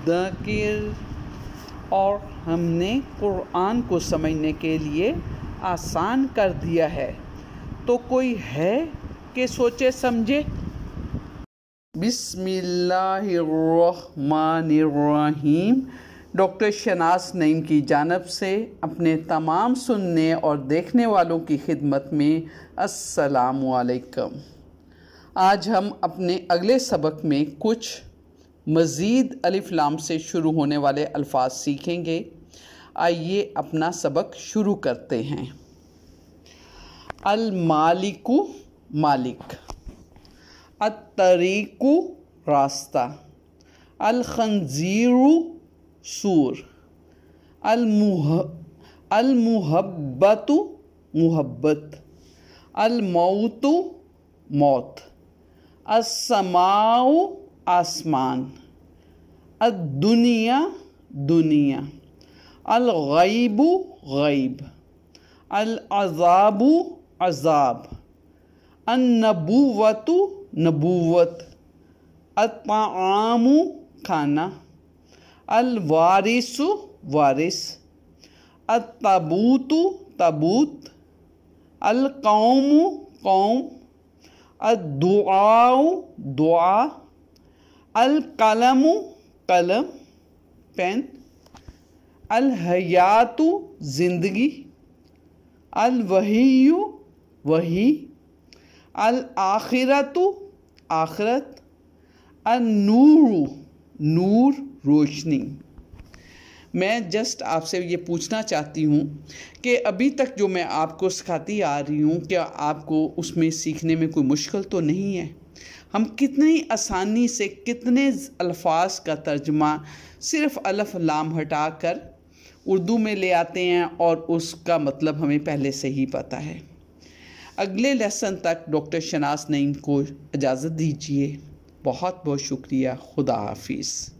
मुद्दकिर, और हमने कुरान को समझने के लिए आसान कर दिया है। तो कोई है कि सोचे समझे। बिस्मिल्लाहिर्रहमानिर्रहीम। डॉक्टर शनास नईम की जानिब से अपने तमाम सुनने और देखने वालों की खिदमत में अस्सलामु अलैकुम। आज हम अपने अगले सबक में कुछ मज़ीद अलिफ लाम से शुरू होने वाले अल्फाज सीखेंगे। आइए अपना सबक शुरू करते हैं। अल मालिकु मालिक, अत्तरीकु रास्ता, अल खंजीरु सूर, अल मुहब्बतु मुहब्बत, अल मौतु मौत, अस्समाउ आसमान, अद्दुनिया दुनिया, अल गैबु गैब, अल अज़ाबु अज़ाब, अन नबुव्वतु नबुव्वत, अत्ताआमु खाना, अल वारिसु वारिस, अत्ताबूतु ताबूत, अल कौमु कौम, अद्दुआउ दुआ, अल कलमु कलम पेन, अल हयातु ज़िंदगी, अल वहीयु वही, अल आखिरतु आखिरत, अल नूरु नूर रोशनी। मैं जस्ट आपसे ये पूछना चाहती हूँ कि अभी तक जो मैं आपको सिखाती आ रही हूँ, क्या आपको उसमें सीखने में कोई मुश्किल तो नहीं है? हम कितनी आसानी से कितने अल्फाज का तर्जमा सिर्फ़ अलिफ लाम हटा कर उर्दू में ले आते हैं और उसका मतलब हमें पहले से ही पता है। अगले लेसन तक डॉक्टर शनास नईम को इजाज़त दीजिए। बहुत बहुत शुक्रिया। खुदा हाफिज़।